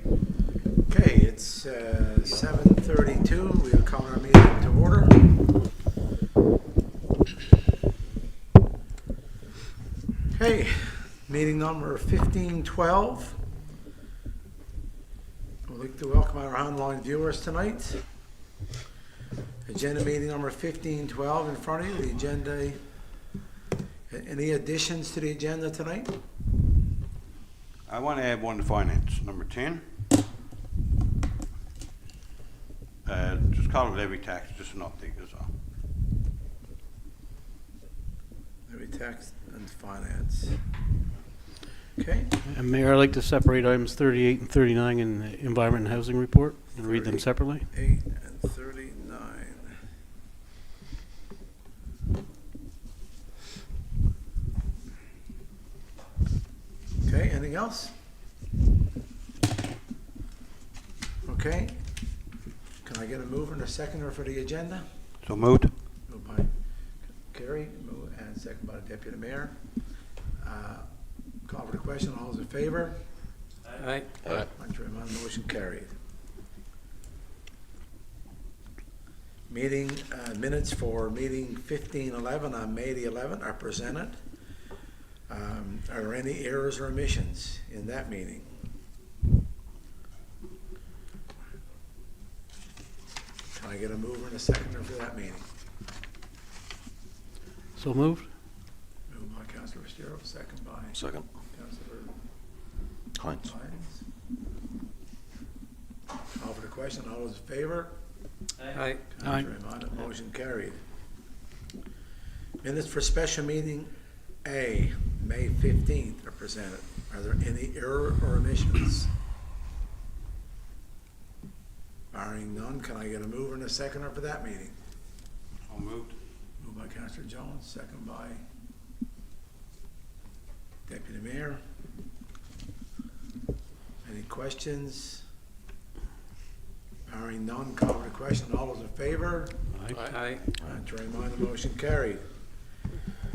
Okay, it's 7:32. We'll call our meeting to order. Okay, meeting number 1512. We'd like to welcome our online viewers tonight. Agenda meeting number 1512 in front of you. The agenda. Any additions to the agenda tonight? I want to add one to finance, number 10. Just call it levy tax, just an update is all. Levy tax and finance. Okay. And Mayor, I'd like to separate items 38 and 39 in the Environment and Housing Report and read them separately. 8 and 39. Okay, anything else? Okay. Can I get a mover and a seconder for the agenda? So moved. Moved by Kerry, and second by the Deputy Mayor. Call for the question. All those in favor? Aye. Contrary minded, motion carried. Meeting minutes for meeting 1511 on May the 11th are presented. Are there any errors or omissions in that meeting? Can I get a mover and a seconder for that meeting? So moved. Moved by Councilor Estero, second by Second. Councilor Hines. Lyons. Call for the question. All those in favor? Aye. Contrary minded, motion carried. Minutes for special meeting A, May 15th are presented. Are there any error or omissions? Barring none, can I get a mover and a seconder for that meeting? So moved. Moved by Councilor Jones, second by Deputy Mayor. Any questions? Barring none, call for the question. All those in favor? Aye. Contrary minded, motion carried.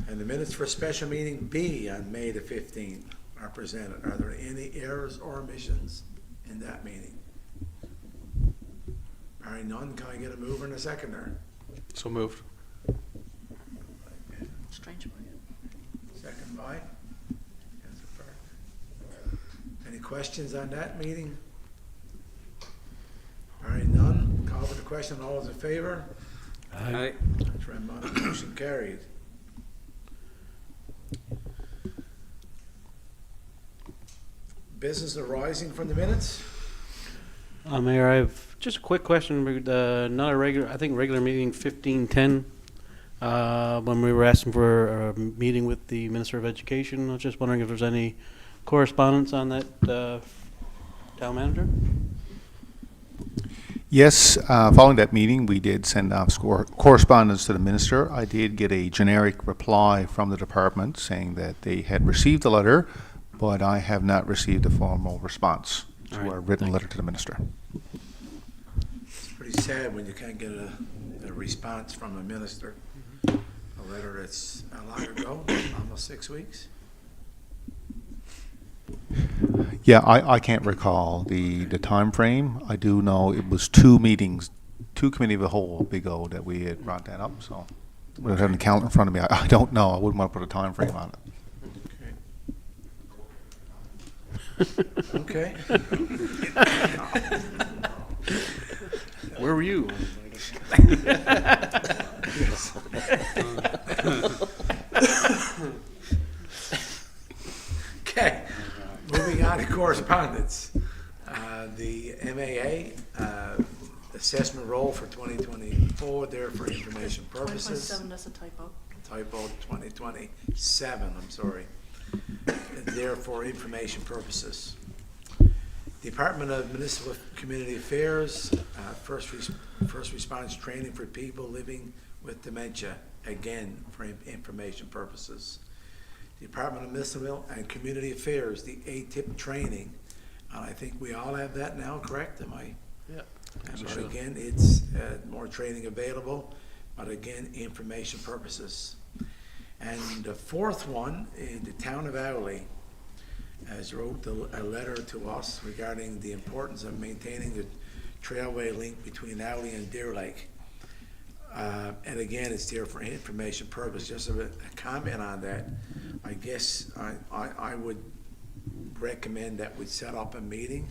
And the minutes for special meeting B on May the 15th are presented. Are there any errors or omissions in that meeting? Barring none, can I get a mover and a seconder? So moved. Strange. Second by Councilor Parker. Any questions on that meeting? Barring none, call for the question. All those in favor? Aye. Contrary minded, motion carried. Business arising from the minutes? Mayor, I have just a quick question. Not a regular, I think regular meeting 1510. When we were asking for a meeting with the Minister of Education, I was just wondering if there's any correspondence on that, town manager? Yes, following that meeting, we did send off correspondence to the minister. I did get a generic reply from the department saying that they had received the letter, but I have not received a formal response to our written letter to the minister. It's pretty sad when you can't get a response from a minister. A letter that's a long ago, almost 6 weeks. Yeah, I can't recall the time frame. I do know it was 2 meetings, 2 committee of the whole ago that we had brought that up. So without having the calendar in front of me, I don't know. I wouldn't want to put a time frame on it. Okay. Where were you? Okay, moving on to correspondence. The MAA assessment roll for 2024, there for information purposes. 2027, that's a typo. Typo 2027, I'm sorry. There for information purposes. Department of Municipal Community Affairs, first response training for people living with dementia, again, for information purposes. Department of Municipal and Community Affairs, the ATIP training. I think we all have that now, correct? Am I? Yeah. But again, it's more training available, but again, information purposes. And the fourth one, in the town of Owley, has wrote a letter to us regarding the importance of maintaining the trailway link between Alley and Deer Lake. And again, it's there for information purpose. Just a comment on that. I guess I would recommend that we set up a meeting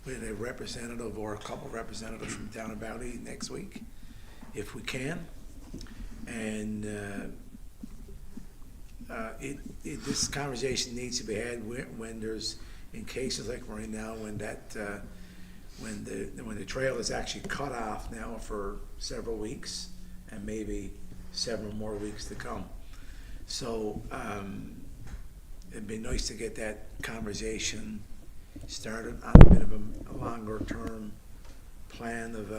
with a representative or a couple representatives from Town of Valley next week, if we can. And this conversation needs to be had when there's, in cases like right now, when the trail is actually cut off now for several weeks and maybe several more weeks to come. So it'd be nice to get that conversation started on a bit of a longer term plan of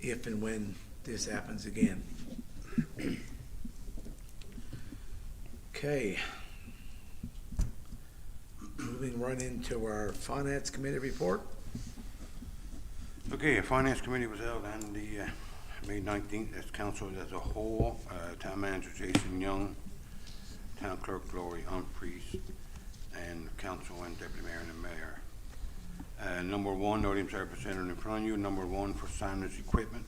if and when this happens again. Okay. Moving right into our Finance Committee report. Okay, the Finance Committee was held on the May 19th as council as a whole. Town Manager Jason Young, Town Clerk Gloria Humphreys, and Council and Deputy Mayor and the Mayor. Number one, items are presented in front of you. Number one, for signage equipment,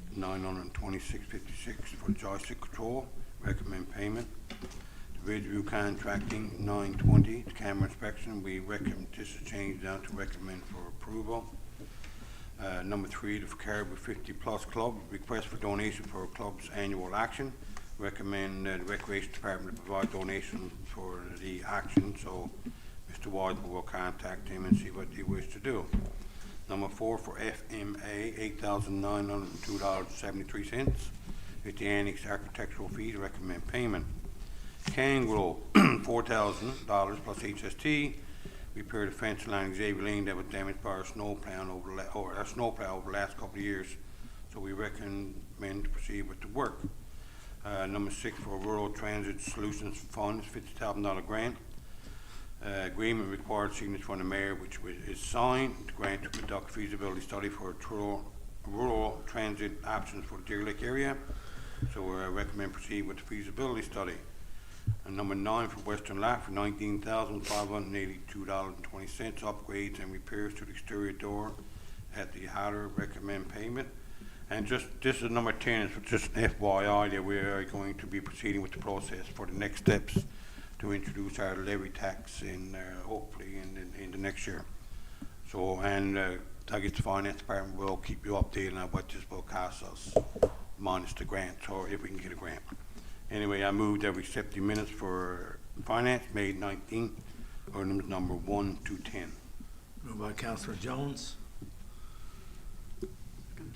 $8,926.56 for joystick control. Recommend payment. Ridgeview Contracting, $920. The camera inspection, we recommend this is changed down to recommend for approval. Number three, the Caribou 50 Plus Club, request for donation for club's annual action. Recommend the Recreation Department to provide donation for the action, so Mr. Wadley will contact him and see what he wishes to do. Number four, for FMA, $8,902.73. With the annex architectural fees, recommend payment. Kangaroo, $4,000 plus HST. Repair the fence along Xavier Lane that was damaged by a snowplow over the last couple of years. So we recommend to proceed with the work. Number six, for Rural Transit Solutions Fund, $50,000 grant. Agreement required signature from the mayor, which is signed. The grant to conduct feasibility study for rural transit options for the Deer Lake area. So we recommend proceed with the feasibility study. And number nine, for Western Lot, for $19,582.20, upgrades and repairs to the exterior door at the Hatter, recommend payment. And just, this is number 10, it's just an FYI that we are going to be proceeding with the process for the next steps to introduce our levy tax in, hopefully in the next year. So, and I guess the Finance Department will keep you updated on what this will cost us, minus the grant, or if we can get a grant. Anyway, I move that we accept the minutes for Finance, May 19th, ordinance number 1 to 10. Moved by Councilor Jones.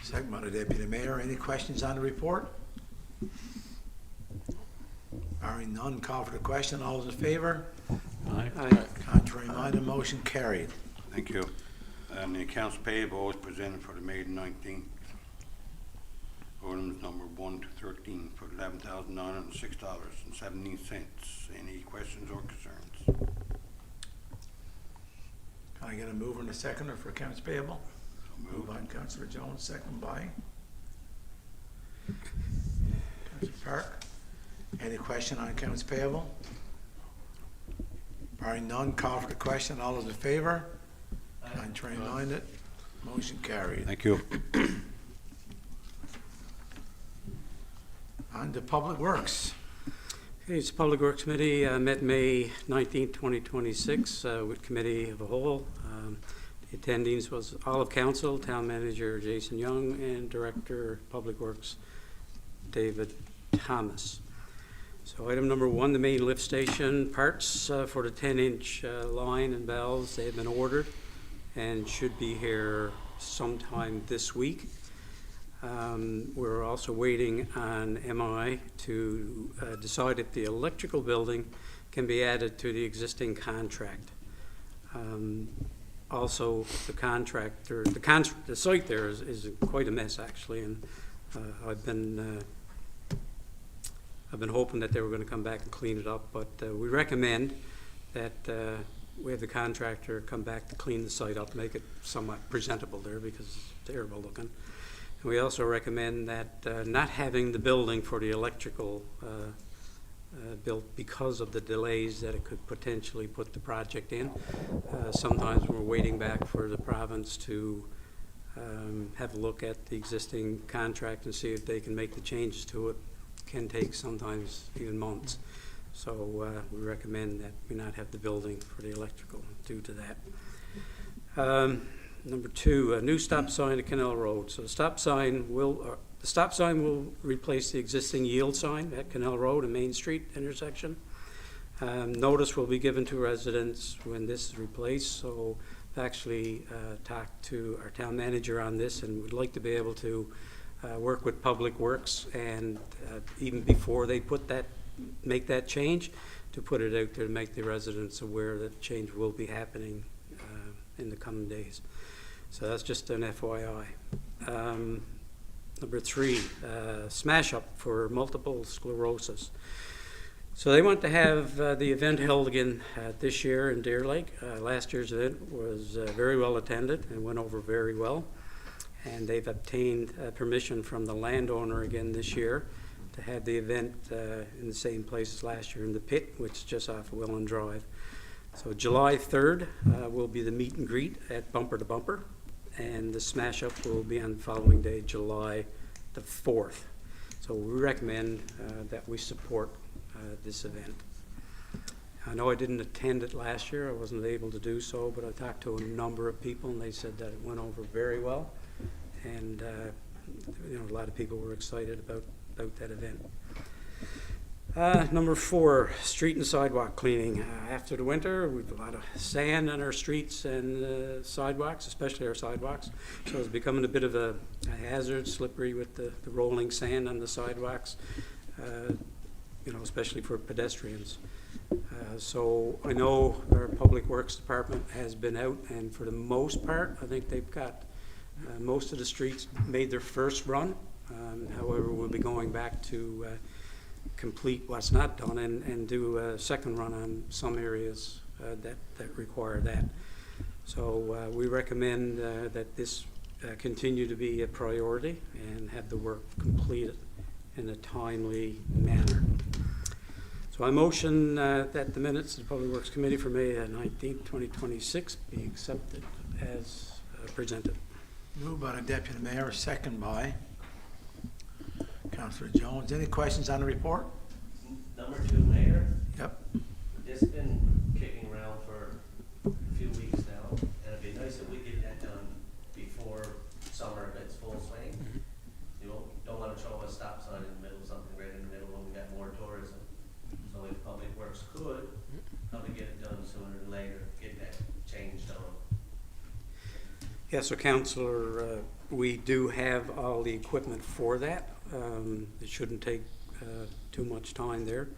Second by the Deputy Mayor. Any questions on the report? Barring none, call for the question. All those in favor? Aye. Contrary minded, motion carried. Thank you. And the accounts payable is presented for the May 19th. Ordinance number 1 to 13 for $11,906.17. Any questions or concerns? Can I get a mover and a seconder for accounts payable? Moved by Councilor Jones, second by Councilor Park. Any question on accounts payable? Barring none, call for the question. All those in favor? Contrary minded, motion carried. Thank you. On to Public Works. Okay, it's Public Works Committee met May 19, 2026 with Committee of a Whole. The attendings was all of Council, Town Manager Jason Young, and Director Public Works David Thomas. So item number one, the main lift station parts for the 10-inch line and valves, they have been ordered and should be here sometime this week. We're also waiting on MI to decide if the electrical building can be added to the existing contract. Also, the contractor, the site there is quite a mess actually, and I've been hoping that they were going to come back and clean it up, but we recommend that we have the contractor come back to clean the site up, make it somewhat presentable there because it's terrible looking. And we also recommend that not having the building for the electrical built because of the delays that it could potentially put the project in. Sometimes we're waiting back for the province to have a look at the existing contract and see if they can make the changes to it. Can take sometimes even months. So we recommend that we not have the building for the electrical due to that. Number 2, a new stop sign at Canal Road. So the stop sign will replace the existing yield sign at Canal Road and Main Street intersection. Notice will be given to residents when this is replaced. So I've actually talked to our town manager on this, and would like to be able to work with Public Works, and even before they make that change, to put it out there to make the residents aware that change will be happening in the coming days. So that's just an FYI. Number 3, smash up for multiple sclerosis. So they want to have the event held again this year in Deer Lake. Last year's event was very well attended and went over very well. And they've obtained permission from the landowner again this year to have the event in the same place as last year in the pit, which is just off of Welland Drive. So July 3rd will be the meet and greet at Bumper to Bumper, and the smash up will be on the following day, July the 4th. So we recommend that we support this event. I know I didn't attend it last year. I wasn't able to do so, but I talked to a number of people, and they said that it went over very well. And a lot of people were excited about that event. Number 4, street and sidewalk cleaning. After the winter, we've a lot of sand on our streets and sidewalks, especially our sidewalks. So it's becoming a bit of a hazard, slippery with the rolling sand on the sidewalks, especially for pedestrians. So I know our Public Works Department has been out, and for the most part, I think they've got most of the streets made their first run. However, we'll be going back to complete what's not done and do a second run on some areas that require that. So we recommend that this continue to be a priority and have the work completed in a timely manner. So I motion that the minutes of the Public Works Committee for May 19th, 2026 be accepted as presented. Moved by the Deputy Mayor, second by Councillor Jones. Any questions on the report? Number 2, Mayor, Yep. this has been kicking around for a few weeks now, and it'd be nice if we get that done before summer gets full swing. You don't want to throw a stop sign in the middle, something right in the middle when we got more tourism. So if Public Works could, probably get it done sooner than later, get that changed on. Yeah, so Councillor, we do have all the equipment for that. It shouldn't take too much time there.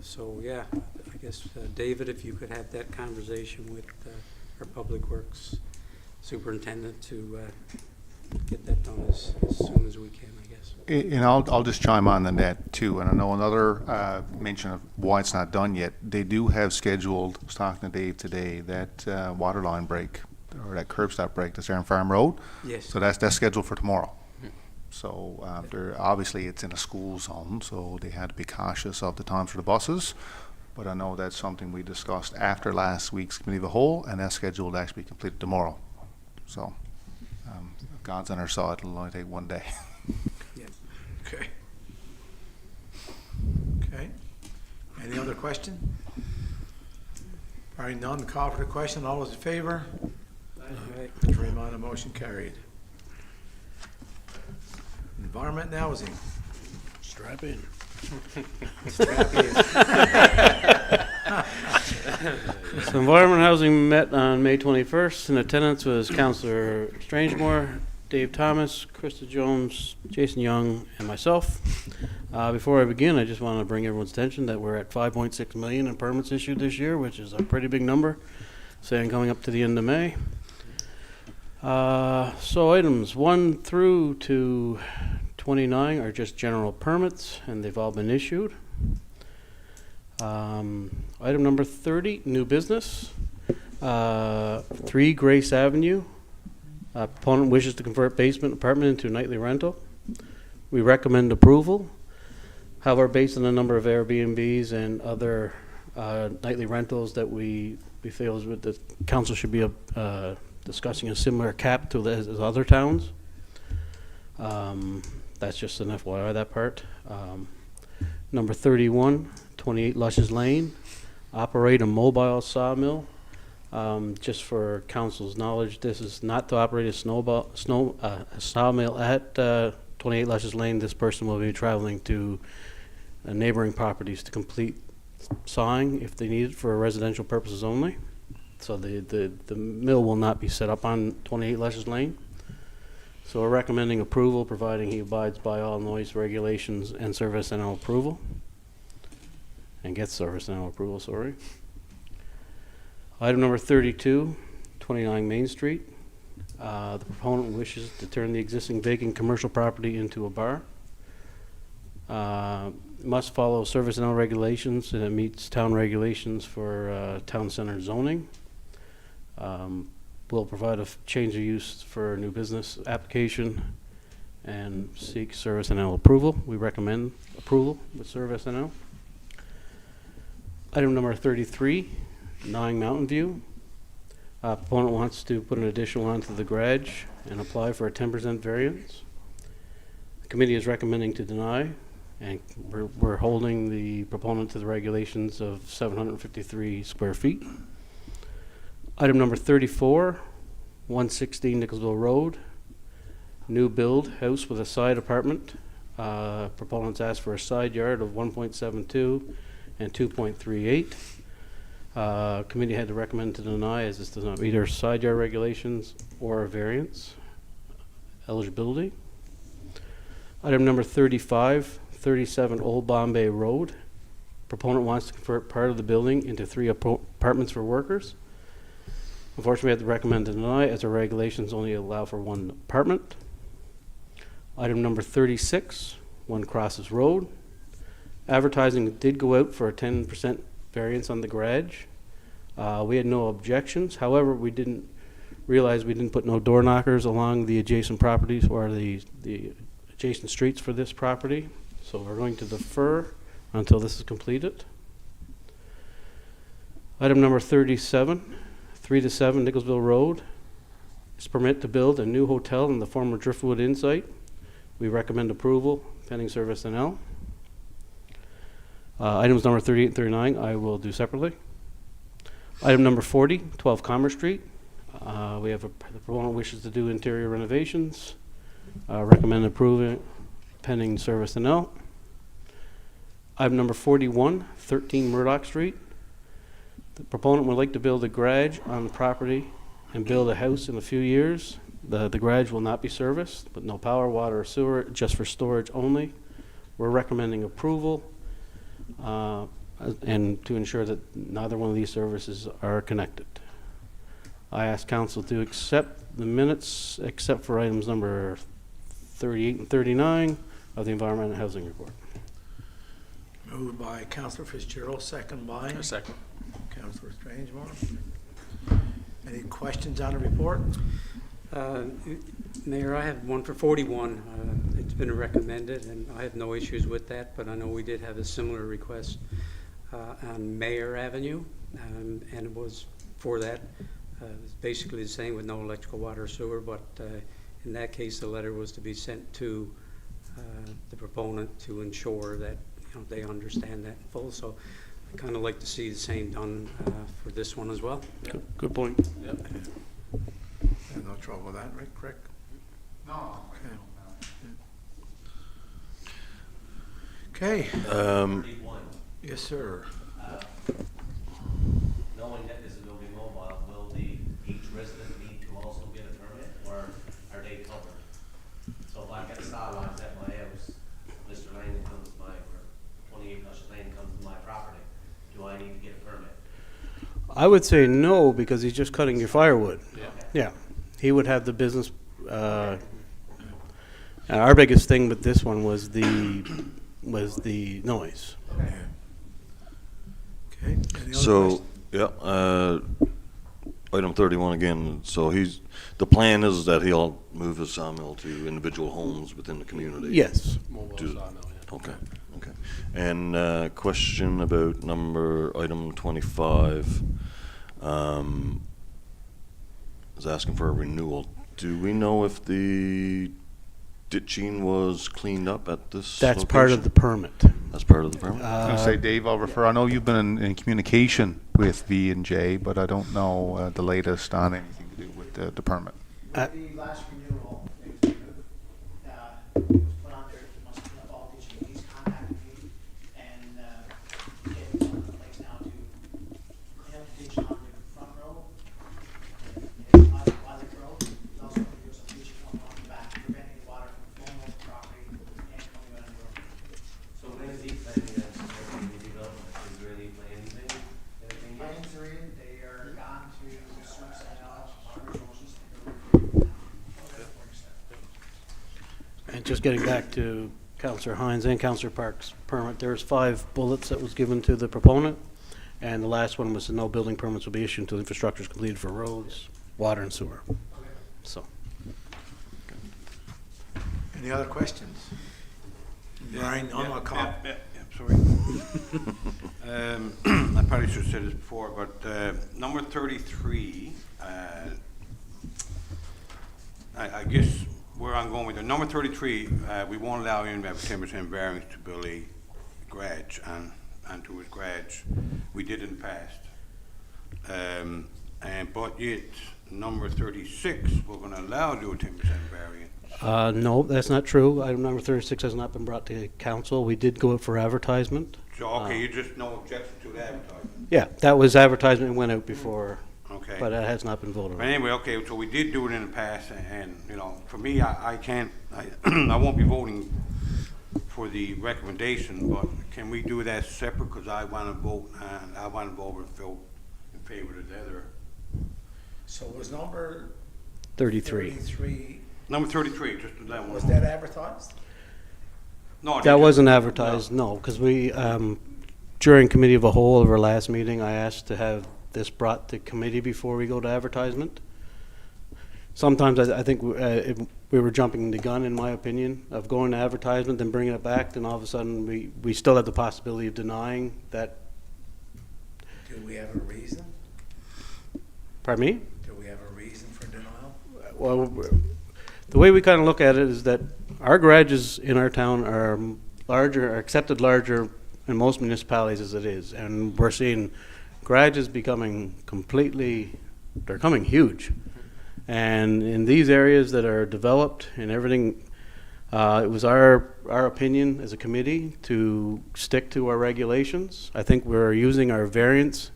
So yeah, I guess David, if you could have that conversation with our Public Works Superintendent to get that done as soon as we can, I guess. And I'll just chime on that too. And I know another mention of why it's not done yet. They do have scheduled, I was talking to Dave today, that water line break, or that curb stop break that's there on Farm Road. Yes. So that's scheduled for tomorrow. So obviously it's in a school zone, so they had to be cautious of the times for the buses. But I know that's something we discussed after last week's Committee of the Whole, and that's scheduled to actually be completed tomorrow. So if God's on our side, it'll only take one day. Yeah. Okay. Okay. Any other question? Hearing none, call for the question. All those in favor? Right. Mr. Raymond, a motion carried. Environment and housing. Strap in. So Environment and Housing met on May 21st. In attendance was Councillor Strangemore, Dave Thomas, Krista Jones, Jason Young, and myself. Before I begin, I just want to bring everyone's attention that we're at 5.6 million in permits issued this year, which is a pretty big number, saying coming up to the end of May. So items 1 through to 29 are just general permits, and they've all been issued. Item number 30, new business. 3 Grace Avenue. Proponent wishes to convert basement apartment into nightly rental. We recommend approval. However, based on the number of Airbnbs and other nightly rentals that we feel is with the council should be discussing a similar cap to as other towns. That's just an FYI, that part. Number 31, 28 Luscious Lane, operate a mobile sawmill. Just for council's knowledge, this is not to operate a sawmill at 28 Luscious Lane. This person will be traveling to neighboring properties to complete sawing if they need it for residential purposes only. So the mill will not be set up on 28 Luscious Lane. So we're recommending approval, providing he abides by all noise regulations and service animal approval. And gets service animal approval, sorry. Item number 32, 29 Main Street. The proponent wishes to turn the existing vacant commercial property into a bar. Must follow service animal regulations, and it meets town regulations for town center zoning. Will provide a change of use for a new business application and seek service animal approval. We recommend approval with service animal. Item number 33, 9 Mountain View. Proponent wants to put an additional onto the garage and apply for a 10% variance. The committee is recommending to deny, and we're holding the proponent to the regulations of 753 square feet. Item number 34, 116 Nicholsville Road, new build house with a side apartment. Proponents asked for a side yard of 1.72 and 2.38. Committee had to recommend to deny as this does not meet our side yard regulations or variance eligibility. Item number 35, 37 Old Bombay Road. Proponent wants to convert part of the building into 3 apartments for workers. Unfortunately, we have to recommend to deny as our regulations only allow for 1 apartment. Item number 36, 1 Crosses Road. Advertising did go out for a 10% variance on the garage. We had no objections. However, we didn't realize we didn't put no door knockers along the adjacent properties or the adjacent streets for this property. So we're going to defer until this is completed. Item number 37, 3 to 7 Nicholsville Road. Is permit to build a new hotel in the former Driftwood Inn site. We recommend approval pending service NL. Items number 38 and 39 I will do separately. Item number 40, 12 Commerce Street. We have the proponent wishes to do interior renovations. Recommend approving pending service NL. Item number 41, 13 Murdoch Street. The proponent would like to build a garage on the property and build a house in a few years. The garage will not be serviced, but no power, water, or sewer, just for storage only. We're recommending approval and to ensure that neither one of these services are connected. I ask council to accept the minutes except for items number 38 and 39 of the Environment and Housing Report. Moved by Councilor Fitzgerald, second by A second. Councilor Strangemore. Any questions on the report? Mayor, I have one for 41. It's been recommended, and I have no issues with that, but I know we did have a similar request on Mayor Avenue, and it was for that. It's basically the same with no electrical, water, or sewer, but in that case, the letter was to be sent to the proponent to ensure that they understand that in full. So I kind of like to see the same done for this one as well. Good point. Yep. No trouble with that, Rick? Correct? No. Okay. Okay. 31. Yes, sir. Knowing that this is going to be mobile, will each resident need to also get a permit, or are they covered? So if I got a stop lines at my house, Mr. Lane comes to my, or 28 Luscious Lane comes to my property, do I need to get a permit? I would say no, because he's just cutting your firewood. Yeah. Yeah, he would have the business. Our biggest thing with this one was the noise. Okay. Any other So, yeah, item 31 again, so the plan is that he'll move his sawmill to individual homes within the community? Yes. Mobile Do- sawmill, yeah. Okay, Okay. And question about item 25. Is asking for a renewal. Do we know if the ditching was cleaned up at this That's part of the location? permit. That's part of the permit? I was going to say, Dave, I'll refer, I know you've been in communication with V&J, but I don't know the latest on anything to do with the permit. Uh, The last renewal, it was put on there, it must have been a fall ditching, he's contacted me, and, getting someone in place now to clean up the ditch on the front row, and Violet Road, he's also going to do some ditching on the back, preventing the water from flowing over the property and coming out of the road. So when is he planning on starting the development? Is there any plans made? Anything yet? Plans are in, they are gone to Surfside House, Farmers Roses, And just getting back to Councillor Hines and Councillor Park's permit, there's 5 bullets that was given to the proponent, and the last one was that no building permits will be issued until infrastructure is completed for roads, water, and sewer. So, Any other questions? Brian, I'm gonna call. Sorry. I probably should have said this before, but number 33, I guess where I'm going with it, number 33, we won't allow him to have a 10% variance to build a garage onto his garage. We did in the past. But yet, number 36, we're going to allow to do a 10% variance. no, that's not true. Item number 36 has not been brought to council. We did go out for advertisement. So, okay, you just no objection to the advertisement? Yeah, that was advertisement and went out before, Okay. but that has not been voted But on. anyway, okay, so we did do it in the past, and, you know, for me, I can't, I won't be voting for the recommendation, but can we do that separate, because I want to vote, and I want to vote in favor of the other. So was number 33. 33, Number 33, just that one. was that advertised? No, That wasn't advertised, no, because we, during committee of a whole of our last meeting, I asked to have this brought to committee before we go to advertisement. Sometimes I think we were jumping the gun, in my opinion, of going to advertisement, then bringing it back, then all of a sudden, we still have the possibility of denying that. Do we have a reason? Pardon me? Do we have a reason for denial? Well, the way we kind of look at it is that our garages in our town are larger, are accepted larger in most municipalities as it is. And we're seeing garages becoming they're coming huge. And in these areas that are developed and everything, it was our opinion as a committee to stick to our regulations. I think we're using our variance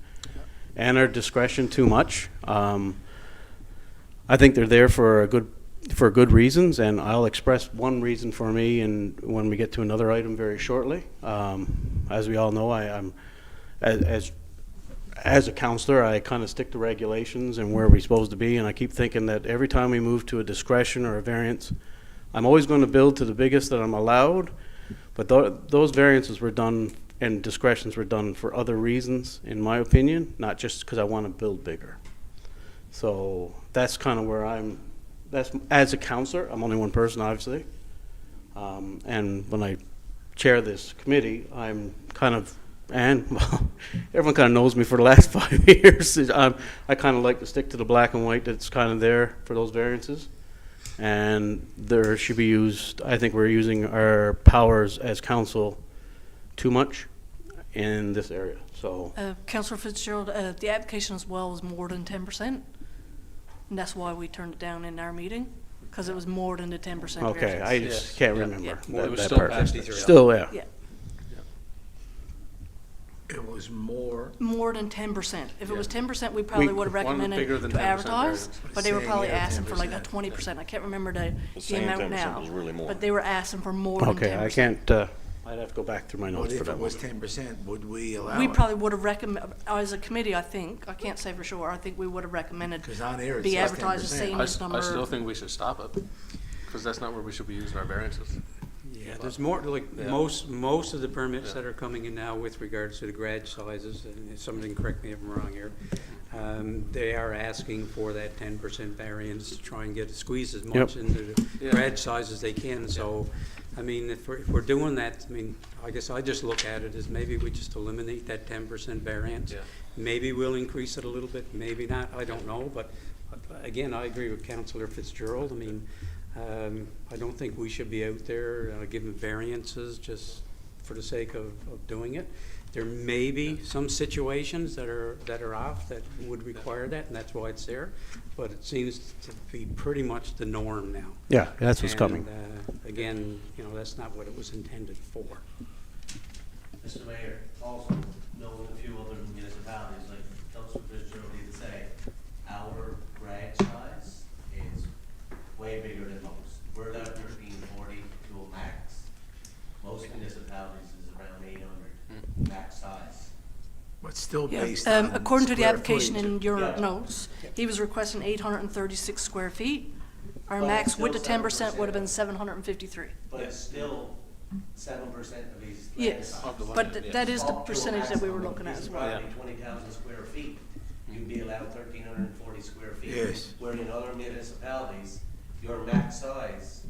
and our discretion too much. I think they're there for good reasons, and I'll express one reason for me and when we get to another item very shortly. As we all know, I'm as a counselor, I kind of stick to regulations and where we're supposed to be, and I keep thinking that every time we move to a discretion or a variance, I'm always going to build to the biggest that I'm allowed, but those variances were done and discretions were done for other reasons, in my opinion, not just because I want to build bigger. So that's kind of where as a counselor, I'm only one person, obviously, and when I chair this committee, I'm kind of, well, everyone kind of knows me for the last 5 years. I kind of like to stick to the black and white that's kind of there for those variances. And there should be used, I think we're using our powers as council too much in this area, so. Councillor Fitzgerald, the application as well was more than 10%, and that's why we turned it down in our meeting, because it was more than the 10% Okay, variance. I just can't remember Yeah. Well, it was that still part. past either. Still, yeah. Yeah, It was more. more than 10%. If it was Yeah. 10%, we probably would have one recommended bigger than to 10% advertise, variance. but they were Saying, probably yeah, asking for like a 10%. 20%. I can't remember The the same amount 10% now, was really more. but they were asking for more than 10%. Okay, I can't, I'd have to go back through my What notes for if that it one. was 10%, would we allow We it? probably would have recommended, as a committee, I think, I can't say for sure, I think we would have recommended Because on here it be says advertised the 10%. same I, as I number. still think we should stop it, because that's not where we should be using our variances. Yeah, there's more, like, Yeah. most of the permits Yeah. that are coming in now with regards to the garage sizes, and if somebody can correct me if I'm wrong here, they are asking for that 10% variance to try and squeeze as much into the Yeah. garage size as they can, so I mean, if we're doing that, I mean, I guess I just look at it as maybe we just eliminate that 10% variance. Yeah. Maybe we'll increase it a little bit, maybe not, I don't know, but again, I agree with Councillor Fitzgerald. I mean, I don't think we should be out there giving variances just for the sake of doing it. There may be some situations that are off that would require that, and that's why it's there, but it seems to be pretty much the norm now. Yeah, that's what's coming. And, again, you know, that's not what it was intended for. Mr. Mayor, also knowing a few other municipalities, like Councilor Fitzgerald did say, our grant size is way bigger than most. We're at 1340 to a max. Most municipalities is around 800 max size. But still Yeah, based on according to the square application footage. in your Yeah. notes, he was requesting 836 square feet. Our But max it's with the still 10% would have been 7%. 753. But it's still 7% of these. land Yes, size. Of the land, but yes. that is the Up to a percentage that we were maximum looking at piece as of well. property, 20,000 square feet, you'd be allowed 1,340 square feet. Yes. Where in other municipalities, your max size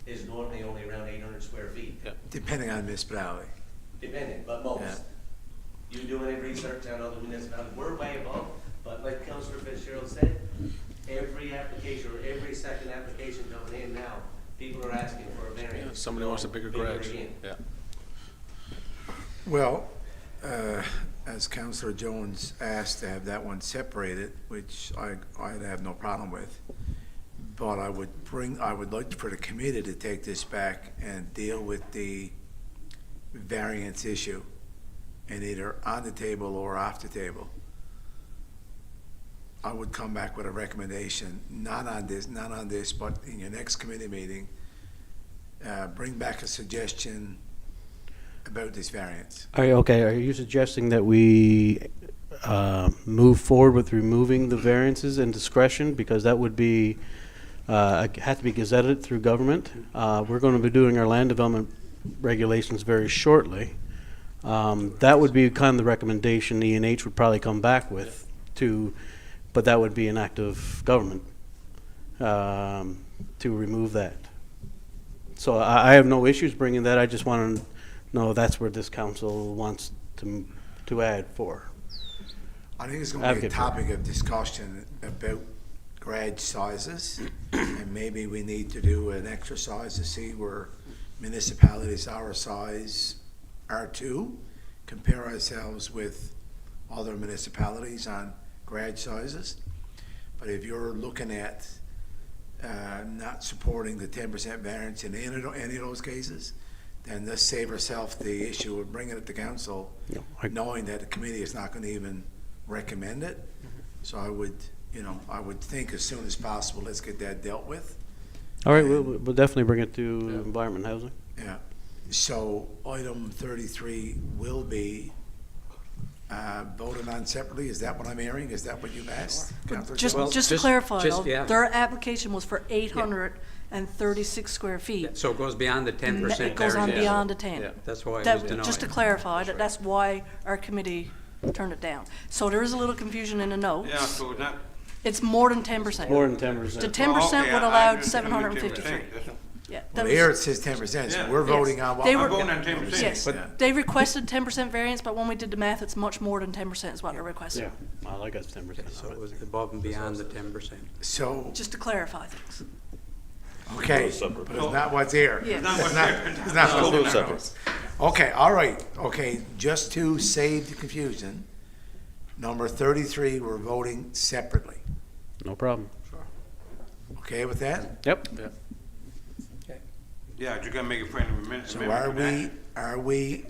is normally only around 800 square feet, Yeah. Depending on municipality. depending, but Yeah. most. You do any research on other municipalities, we're way above, but like Councilor Fitzgerald said, every application or every second application coming in now, people are asking for a variance. Somebody wants a bigger garage. again. Yeah. Well, as Councillor Jones asked to have that one separated, which I'd have no problem with, but I would like for the committee to take this back and deal with the variance issue, and either on the table or off the table. I would come back with a recommendation, not on this, but in your next committee meeting, bring back a suggestion about this variance. Are you suggesting that we move forward with removing the variances and discretion? Because that would be, have to be gazetted through government. We're going to be doing our land development regulations very shortly. That would be kind of the recommendation E&H would probably come back with but that would be an act of government to remove that. So I have no issues bringing that. I just want to know that's where this council wants to add for. I think it's going to be a Advocate for it. topic of discussion about garage sizes, and maybe we need to do an exercise to see where municipalities our size are too, compare ourselves with other municipalities on garage sizes. But if you're looking at not supporting the 10% variance in any of those cases, then let's save ourselves the issue of bringing it to council, knowing that the committee is not going to even recommend it. So I would think as soon as possible, let's get that dealt with. All right, we'll definitely bring it to Environment Housing. Yeah. So item 33 will be voted on separately. Is that what I'm hearing? Is that what you've asked, Councilor Just, Jones? just to clarify, though, yeah. their application was for 836 square feet. So it goes beyond the 10% It goes on variance. beyond the 10. Yeah. That's why it was denied. Just to clarify, that's why our committee turned it down. So there is a little confusion in the notes. Yeah, so it's not. It's more than 10%. More than The 10%. 10% would allow 753. 753. Yeah, Well, that here it was, says 10%, so Yeah. we're Yes. voting on what. They I'm were- voting on 10%. yes, Yeah. they requested 10% variance, but when we did the math, it's much more than 10% is what they're requesting. Yeah, I like us 10%. So it was above and beyond the 10%. So, Just to clarify things. okay, but it's not what's here. Yes. Not It's what's not- there. it's not We'll what's do it there. separate. Okay, all right, okay, just to save the confusion, number 33, we're voting separately. No problem. Okay with that? Yep. Yeah, you gotta make a friendly amendment. So are we,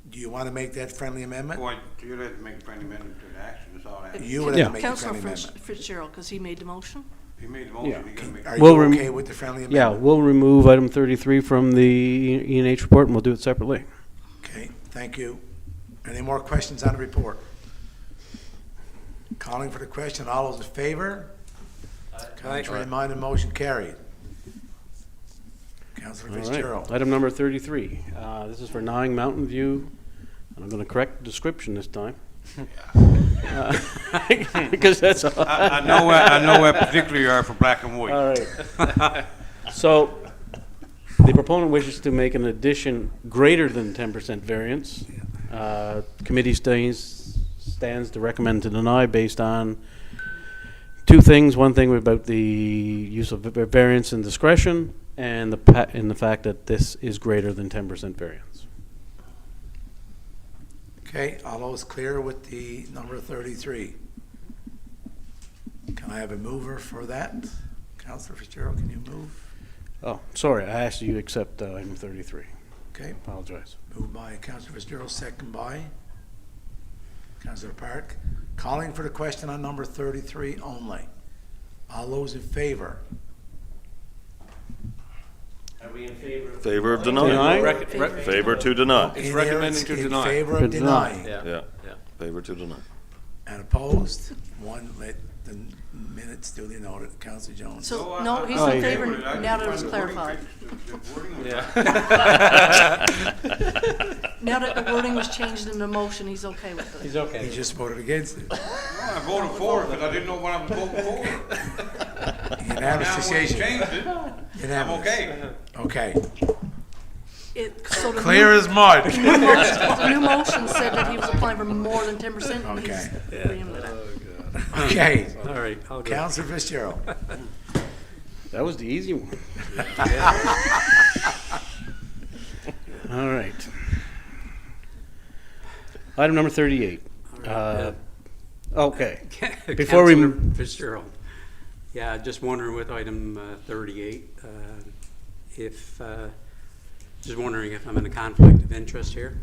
do you want to make that friendly amendment? Boy, you have to make a friendly amendment to the action, that's all that. You would have Yeah. to make the Councilor friendly amendment. Fitzgerald, because he made the motion. He made the motion, Yeah. you gotta make. Are We'll you rem- okay with the friendly Yeah, amendment? we'll remove item 33 from the E&H report, and we'll do it separately. Okay, thank you. Any more questions on the report? Calling for the question, all those in favor? Contrary minded, motion carried. Councilor All right. Fitzgerald. Item number 33. This is for 9 Mountain View. And I'm going to correct the description this time. Because that's all. I know where particularly you are for black and white. All right. So, The proponent wishes to make an addition greater than 10% variance. Committee stands to recommend to deny based on two things. One thing about the use of variance and discretion, and the fact that this is greater than 10% variance. Okay, all those clear with the number 33? Can I have a mover for that? Councillor Fitzgerald, can you move? Oh, sorry, I asked you to accept item 33. Okay, Apologize. moved by Councillor Fitzgerald, second by Councillor Park. Calling for the question on number 33 only. All those in favor? Are we in favor of? Favor of Deny? denying? Favor to deny. It's In recommending there, to in deny. favor To of deny. denying. Yeah. Yeah, Yeah. favor to deny. And opposed? One, let the minutes duly noted. Councillor Jones. So, no, he's Oh, in yeah. favor now that it was clarified. Yeah. Now that the wording was changed in the motion, he's okay with it. He's okay. He just voted against it. I voted for it, but I didn't know what I was voting for. Unanimous Now, when you decision. changed it, I'm Unanimous. okay. Okay. So the Clear as mud. the new motion said that he was applying for more than 10%, and he's Okay. agreeing with that. Okay. All right, I'll go. Councillor Fitzgerald. That was the easy one. All right. Item number 38. Okay. Before we Councillor Fitzgerald. Yeah, just wondering with item 38, just wondering if I'm in a conflict of interest here.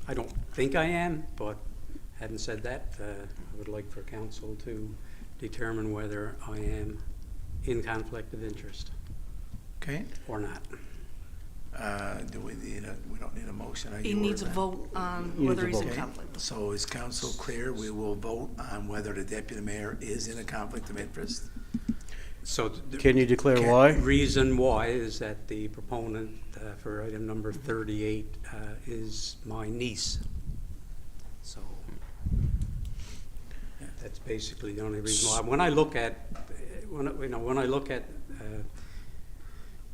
I don't think I am, but having said that, I would like for council to determine whether I am in conflict of interest Okay. or not. Do we need we don't need a motion. Are He you needs a aware of vote on He needs whether a he's in vote. conflict. So is council clear? We will vote on whether the deputy mayor is in a conflict of interest. So Can you declare Okay. why? reason why is that the proponent for item number 38 is my niece. So that's basically the only reason why. When I look at,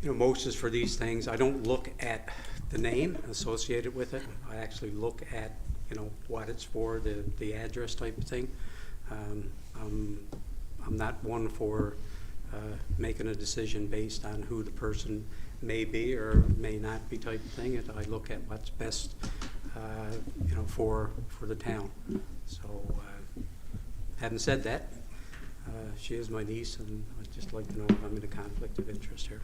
motions for these things, I don't look at the name associated with it. I actually look at, what it's for, the address type of thing. I'm not one for making a decision based on who the person may be or may not be type of thing. I look at what's best, for the town. So, having said that, she is my niece, and I'd just like to know if I'm in a conflict of interest here.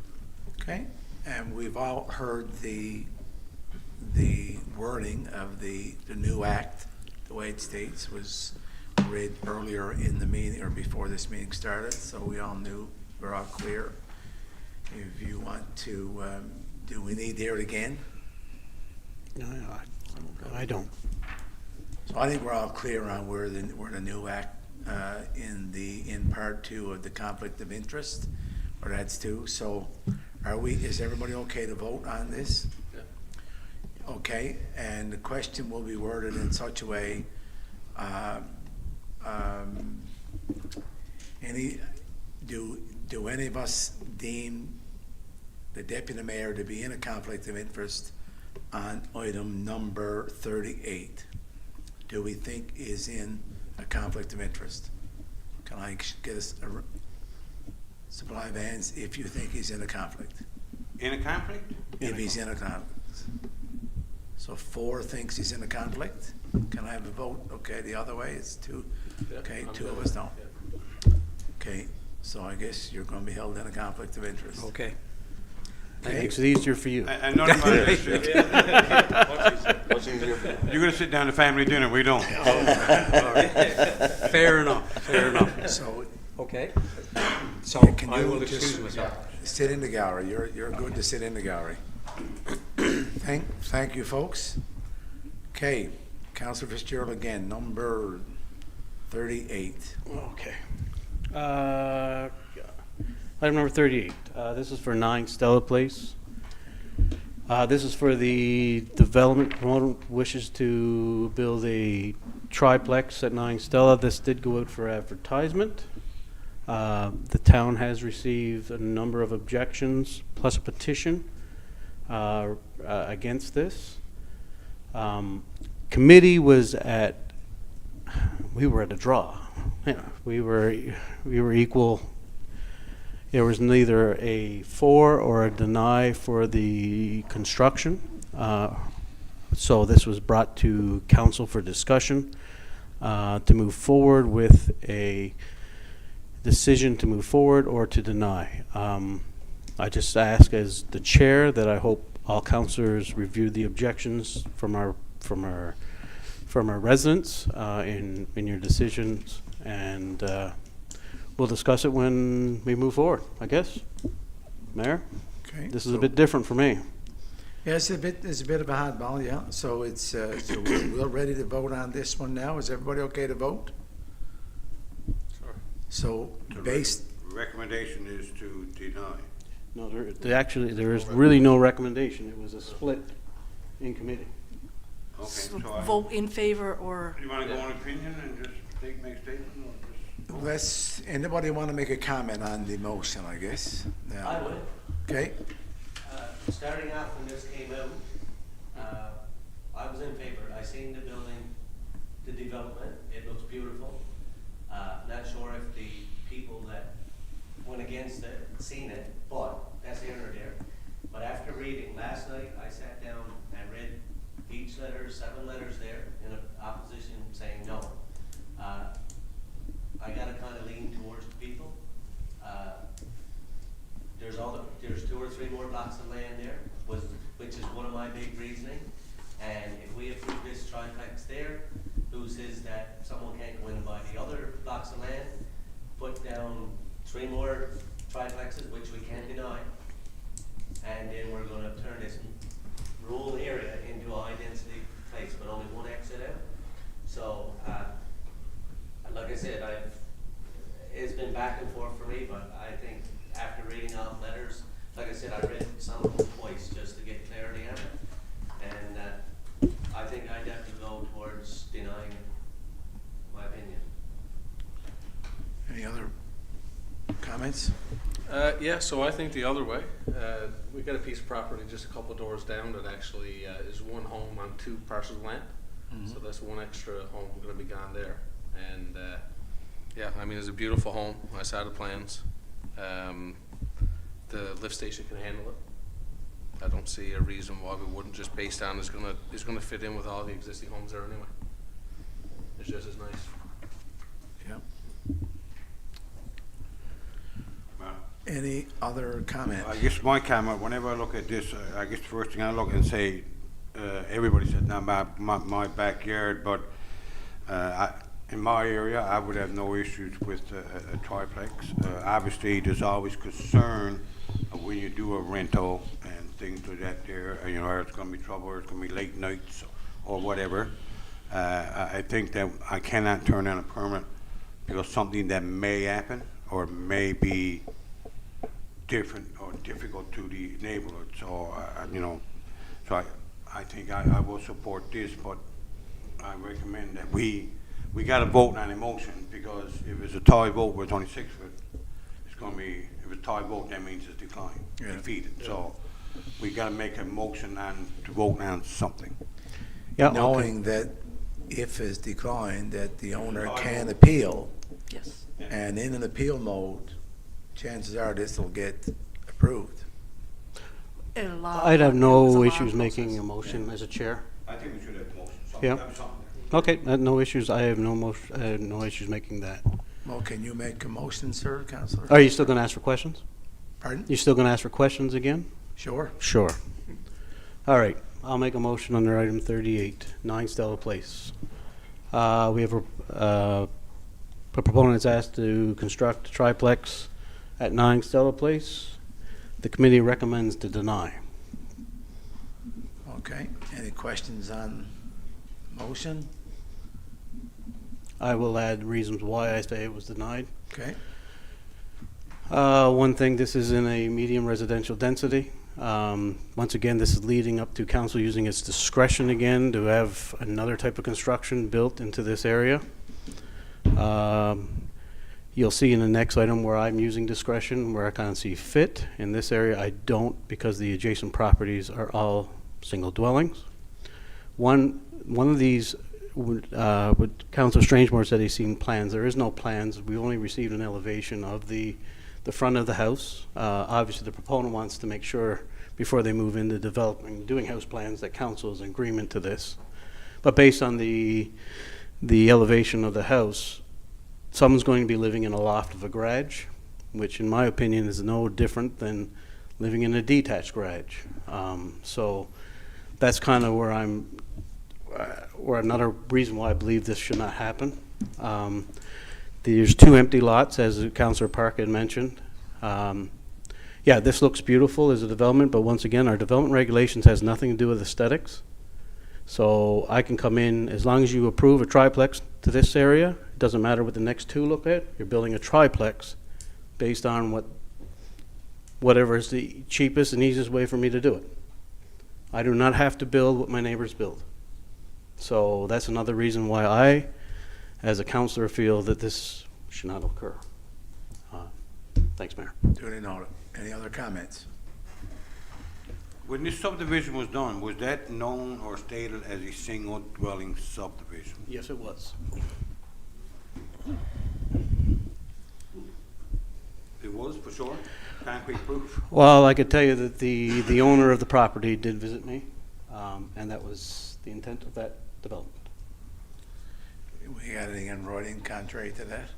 Okay. And we've all heard the wording of the new act, the way it states, was read earlier in the meeting or before this meeting started, so we all knew, we're all clear. If you want to, do we need to hear it again? No, I don't. So I think we're all clear on where the new act, in part two of the conflict of interest, or that's two. So is everybody okay to vote on this? Yeah. Okay, and the question will be worded in such a way, do any of us deem the deputy mayor to be in a conflict of interest on item number 38? Do we think is in a conflict of interest? Can I get us a supply of hands if you think he's in a conflict? In a conflict? If he's in a conflict. So 4 thinks he's in a conflict. Can I have a vote? Okay, the other way is 2. Yeah, Okay, I'm 2 good. of us don't. Yeah. Okay, so I guess you're going to be held in a conflict of interest. Okay. Okay. Makes it easier for you. And none of us, you're What's easier for you? gonna sit down to family dinner, we don't. Fair enough. So Okay. So can I you will just excuse myself. sit in the gallery? You're good to sit in the gallery. Thank you, folks. Okay, Councilor Fitzgerald again, number 38. Okay. Item number 38. This is for 9 Stella Place. This is for the development promoter wishes to build a triplex at 9 Stella. This did go out for advertisement. The town has received a number of objections plus a petition. against this. Committee was we were at a draw. Yeah, we were equal. There was neither a for or a deny for the construction. So this was brought to council for discussion to move forward with a decision to move forward or to deny. I just ask as the chair that I hope all councilors review the objections from our residents in your decisions, and we'll discuss it when we move forward, I guess. Mayor, Okay. this is a bit different for me. Yeah, it's a bit of a hardball, yeah. So it's, so we're ready to vote on this one now. Is everybody okay to vote? Sure. So The based, recommendation is to deny. No, there is really no recommendation. It was a split in committee. Okay, so Vote in favor or, you want to go on opinion and just make statement or just? anybody want to make a comment on the motion, I guess? Yeah. I would. Okay, Starting off when this came out, I was in favor. I seen the building, the development, it looks beautiful. Not sure if the people that went against it seen it, but that's here or there. But after reading, last night I sat down and read each letter, 7 letters there in opposition saying no. I gotta kind of lean towards the people. There's 2 or 3 more blocks of land there, which is one of my big reasoning. And if we approve this triplex there, who says that someone can't go in and buy the other blocks of land, put down 3 more triplexes, which we can't deny, and then we're gonna turn this rural area into a high-density place, but only one exit out. So, like I said, it's been back and forth for me, but I think after reading out letters, like I said, I read some of them twice just to get clarity on it. And I think I'd have to go towards denying it, my opinion. any other comments? Yeah, so I think the other way. We got a piece of property just a couple doors down that actually is one home on 2 parcels of land. So that's one extra home going to be gone there. And yeah, I mean, it's a beautiful home. I saw the plans. The lift station can handle it. I don't see a reason why we wouldn't, just based on it's gonna fit in with all the existing homes there anyway. It's just as nice. Yeah. Well, Any other comment? I guess my comment, whenever I look at this, I guess the first thing I look and say, everybody said, not my backyard, but in my area, I would have no issues with a triplex. Obviously, there's always concern of when you do a rental and things like that there, you know, or it's gonna be trouble, or it's gonna be late nights or whatever. I think that I cannot turn down a permit because something that may happen or may be different or difficult to the neighborhood. So, you know, so I think I will support this, but I recommend that we gotta vote on a motion, because if it's a tie vote where it's only 6 foot, it's gonna be, if it's a tie vote, that means it's declined, Yeah. defeated. So we gotta make a motion to vote on something. Yeah, okay. Knowing that if it's declined, that the owner can appeal, yes. and in an appeal mode, chances are this will get approved. I'd have no issues making a motion as a chair. I think we should have a motion, Yeah. something. Okay, no issues. I have no issues making that. Well, can you make a motion, sir, Counselor? Are you still going to ask for questions? Pardon? You still going to ask for questions again? Sure. Sure. All right, I'll make a motion under item 38, 9 Stella Place. We have a proponent is asked to construct a triplex at 9 Stella Place. The committee recommends to deny. Okay, any questions on motion? I will add reasons why I say it was denied. Okay, One thing, this is in a medium residential density. Once again, this is leading up to council using its discretion again to have another type of construction built into this area. You'll see in the next item where I'm using discretion, where I kind of see fit. In this area, I don't, because the adjacent properties are all single dwellings. One of these, would Councilor Strangemore said he's seen plans. There is no plans. We only received an elevation of the front of the house. Obviously, the proponent wants to make sure before they move into developing, doing house plans, that council is in agreement to this. But based on the elevation of the house, someone's going to be living in a loft of a garage, which in my opinion is no different than living in a detached garage. So that's kind of where or another reason why I believe this should not happen. There's 2 empty lots, as Councillor Park had mentioned. Yeah, this looks beautiful as a development, but once again, our development regulations has nothing to do with aesthetics. So I can come in, as long as you approve a triplex to this area, it doesn't matter what the next 2 look at, you're building a triplex based on whatever is the cheapest and easiest way for me to do it. I do not have to build what my neighbors build. So that's another reason why I, as a councillor, feel that this should not occur. Thanks, Mayor. Duly noted. Any other comments? When this subdivision was done, was that known or stated as a single dwelling subdivision? Yes, it was. It was, for sure? Concrete proof? Well, I could tell you that the owner of the property did visit me, and that was the intent of that development. We got anything in writing contrary to that?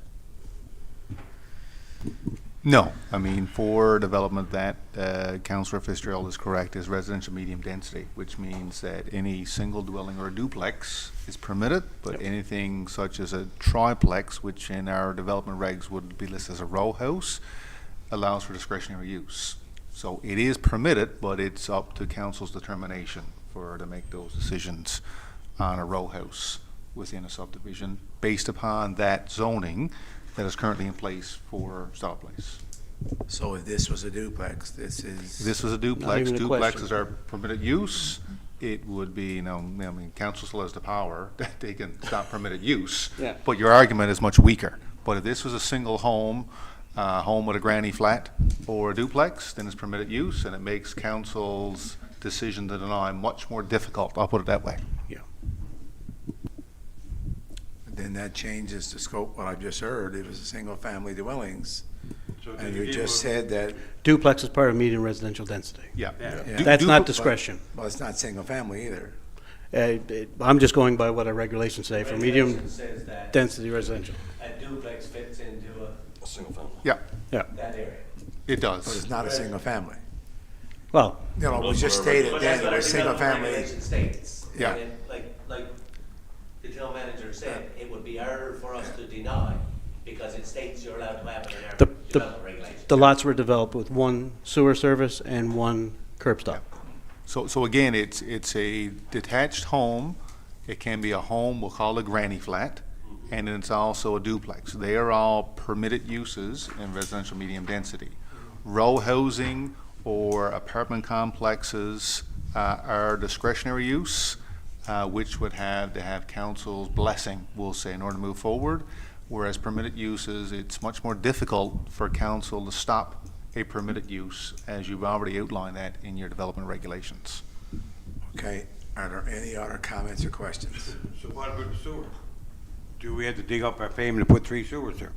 No, I mean, for development that Councillor Fitzgerald is correct, is residential medium density, which means that any single dwelling or a duplex is permitted, but anything such as a triplex, which in our development regs would be listed as a row house, allows for discretionary use. So it is permitted, but it's up to council's determination to make those decisions on a row house within a subdivision based upon that zoning that is currently in place for Star Place. So if this was a duplex, this If is, this was a duplex, even a duplexes question. are permitted use. It would be, I mean, council still has the power that they can stop permitted use. Yeah. But your argument is much weaker. But if this was a single home, home with a granny flat or a duplex, then it's permitted use, and it makes council's decision to deny much more difficult. I'll put it that way. Yeah. then that changes the scope, what I've just heard. It was a single-family dwellings. So And did you just said that, Duplex is part of medium residential density. Yeah. Yeah. Yeah. That's not Duplex- discretion. well, it's not single-family either. I'm just going by what our regulations say for medium Regulation says that density residential. a duplex fits into A single family. Yeah, that area. it But does. it's not a single-family. Well, You know, we just stated But then that's it what was our single-family. regulation states. Yeah. And like the general manager said, it would be harder for us to deny because it states you're allowed to have it in our The- development regulation. the lots were developed with one sewer service and one curb stop. So again, it's a detached home. It can be a home, we'll call it a granny flat, and then it's also a duplex. They are all permitted uses in residential medium density. Row housing or apartment complexes are discretionary use, which would have to have council's blessing, we'll say, in order to move forward. Whereas permitted uses, it's much more difficult for council to stop a permitted use, as you've already outlined that in your development regulations. Okay, are there any other comments or questions? So what about the sewer? Do we have to dig up our pavement to put 3 sewers there?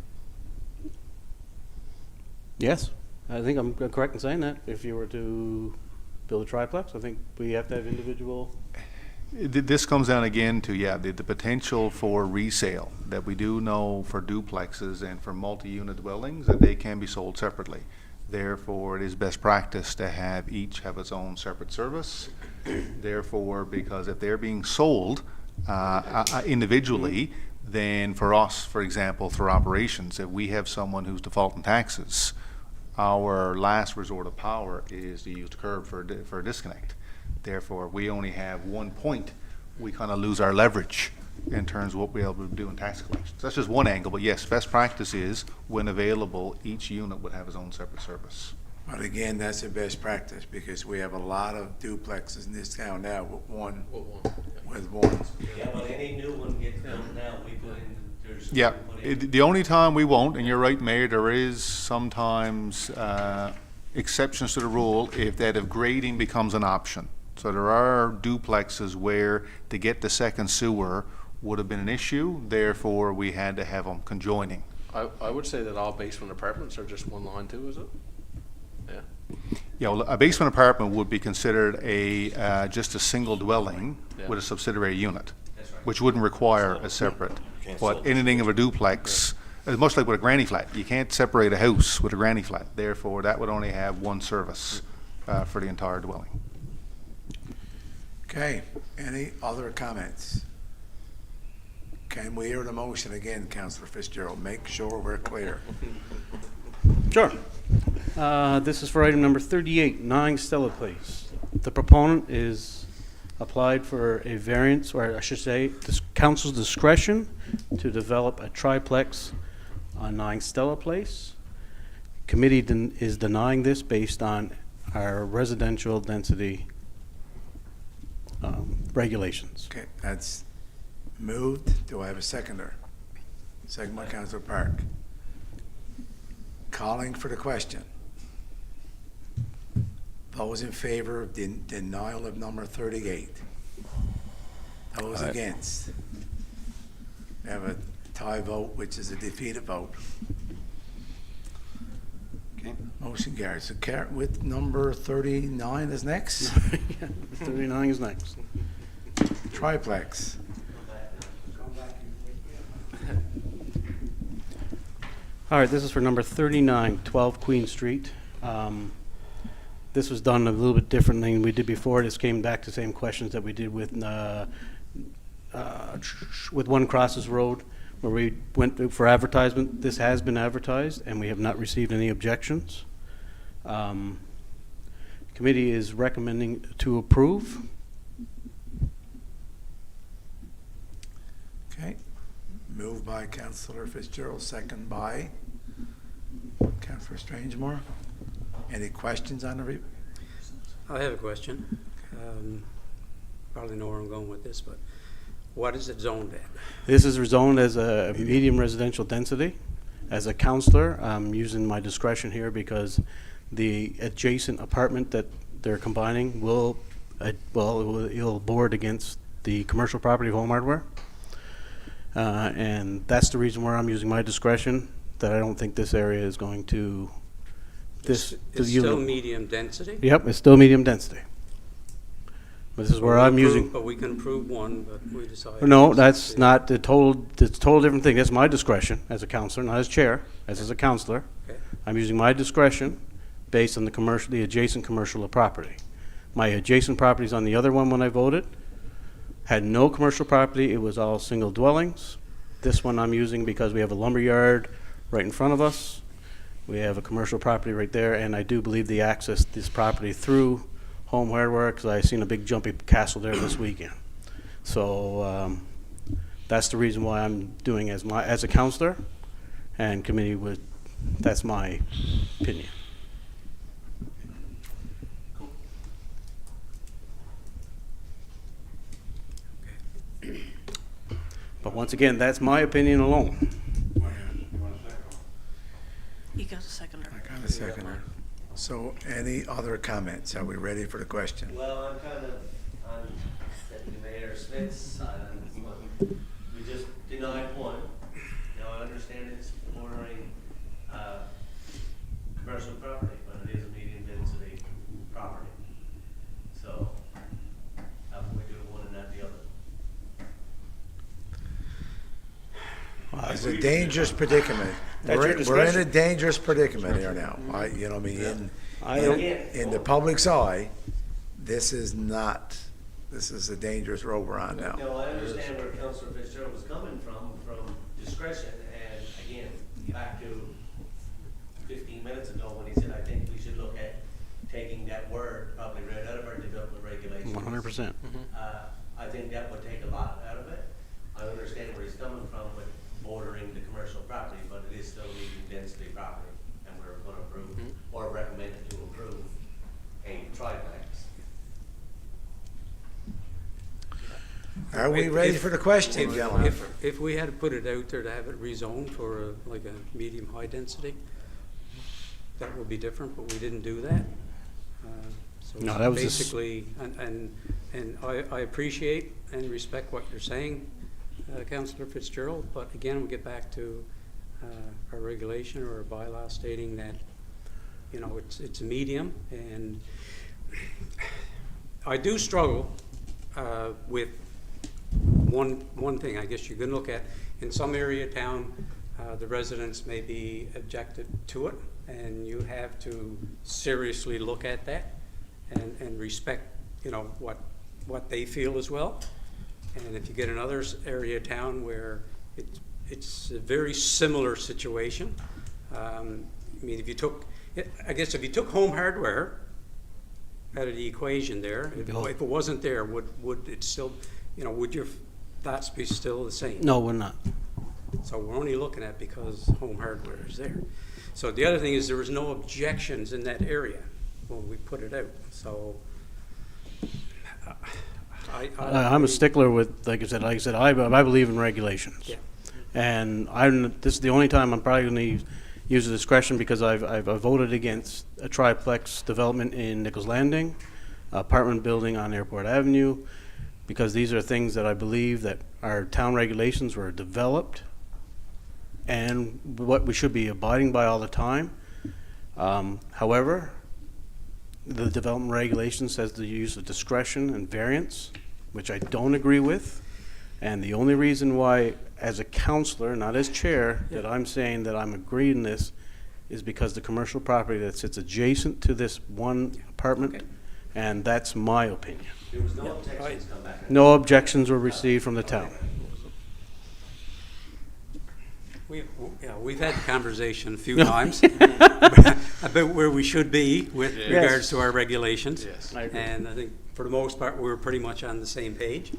Yes, I think I'm correct in saying that. If you were to build a triplex, I think we have to have individual. This comes down again to, the potential for resale, that we do know for duplexes and for multi-unit dwellings, that they can be sold separately. Therefore, it is best practice to have each have its own separate service. Therefore, because if they're being sold individually, then for us, for example, for operations, if we have someone who's defaulting taxes, our last resort of power is to use the curb for a disconnect. Therefore, we only have one point. We kind of lose our leverage in terms of what we're able to do in tax collections. That's just one angle, but yes, best practice is, when available, each unit would have its own separate service. But again, that's the best practice, because we have a lot of duplexes in this town now with one. What one? With one. Yeah, but any new one gets built now, we put in there's. Yeah, put in- the only time we won't, and you're right, Mayor, there is sometimes exceptions to the rule if grading becomes an option. So there are duplexes where to get the second sewer would have been an issue, therefore we had to have them conjoining. I would say that all basement apartments are just one line too, is it? Yeah. Yeah, well, a basement apartment would be considered just a single dwelling Yeah. with a subsidiary unit, That's right. which wouldn't require a separate. Can't But solve anything of a duplex, it's much like with a granny flat. You can't separate a house with a granny flat. Therefore, that would only have one service for the entire dwelling. Okay, any other comments? Can we hear the motion again, Councillor Fitzgerald? Make sure we're clear. Sure. This is for item number 38, 9 Stella Place. The proponent is applied for a variance, or I should say, this council's discretion to develop a triplex on 9 Stella Place. Committee is denying this based on our residential density regulations. Okay, that's moved. Do I have a seconder? Second by Councillor Park. Calling for the question. Those in favor of denial of number 38? Those against? We have a tie vote, which is a defeated vote. Okay. Motion carries. So with number 39 is next? 39 is next. Triplex. All right, this is for number 39, 12 Queen Street. This was done a little bit differently than we did before. This came back to the same questions that we did with One Crosses Road, where we went for advertisement. This has been advertised, and we have not received any objections. Committee is recommending to approve. Okay. Moved by Councillor Fitzgerald, second by Councillor Strangemore. Any questions on the I have a question. Probably know where I'm going with this, but what is it zoned at? This is rezoned as a medium residential density. As a counselor, I'm using my discretion here because the adjacent apartment that they're combining it'll board against the commercial property of Home Hardware. And that's the reason where I'm using my discretion, that I don't think this area is going to, It's still medium density? Yep, it's still medium density. But this is where I'm using. But we can approve one, but we decide. No, that's not the total, it's a total different thing. That's my discretion as a counselor, not as chair, as a counselor. Okay. I'm using my discretion based on the adjacent commercial property. My adjacent properties on the other one when I voted had no commercial property. It was all single dwellings. This one I'm using because we have a lumber yard right in front of us. We have a commercial property right there, and I do believe the access this property through Home Hardware, because I seen a big jumpy castle there this weekend. So that's the reason why I'm doing as a counselor, and committee would. That's my opinion. But once again, that's my opinion alone. You got a seconder. I got a seconder. So any other comments? Are we ready for the question? Well, I'm kind of on Deputy Mayor Smith's side on this one. We just denied one. Now, I understand it's bordering commercial property, but it is a medium density property. So how can we do one and not the other? It's a dangerous predicament. That's your We're in a discretion. dangerous predicament here now. You know what I mean? In the public's eye, this is a dangerous road we're on now. No, I understand where Councilor Fitzgerald was coming from discretion, and again, back to 15 minutes ago when he said, I think we should look at taking that word, probably right out of our development regulations. 100%. I think that would take a lot out of it. I understand where he's coming from with bordering the commercial property, but it is still a medium density property, and we're gonna approve, or recommend to approve a triplex. Are we ready for the question, gentlemen? If we had to put it out there to have it rezoned for like a medium-high density, that would be different, but we didn't do that. So No, that was just- basically, and I appreciate and respect what you're saying, Councillor Fitzgerald, but again, we get back to our regulation or our bylaw stating that, you know, it's a medium, and I do struggle with one thing. I guess you can look at, in some area of town, the residents may be objected to it, and you have to seriously look at that and respect, you know, what they feel as well. And if you get another area of town where it's a very similar situation, I mean, if you took Home Hardware out of the equation there, if it wasn't there, would it still, you know, would your thoughts be still the same? No, we're not. So we're only looking at because Home Hardware is there. So the other thing is there was no objections in that area when we put it out. So I'm a stickler with, like I said, I believe in regulations. Yeah. And this is the only time I'm probably going to use the discretion, because I've voted against a triplex development in Nichols Landing, apartment building on Airport Avenue, because these are things that I believe that our town regulations were developed and what we should be abiding by all the time. However, the development regulation says the use of discretion and variance, which I don't agree with. And the only reason why, as a counselor, not as chair, that I'm saying that I'm agreeing this is because the commercial property that sits adjacent to this one apartment, Okay. and that's my opinion. There was no objections come back. No objections were received from the town. We've had the conversation a few times about where we should be with regards to our regulations. Yes. I agree. And I think for the most part, we're pretty much on the same page.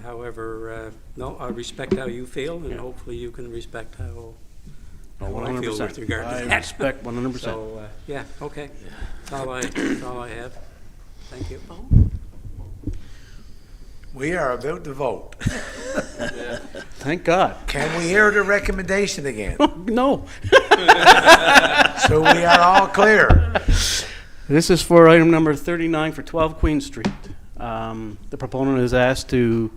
However, no, I respect how you feel, and hopefully you can respect how I feel with regard to I that. respect 100%. So, yeah, okay. That's all I have. Thank you. We are about to vote. Thank God. Can we hear the recommendation again? No. So we are all clear. This is for item number 39 for 12 Queen Street. The proponent is asked to,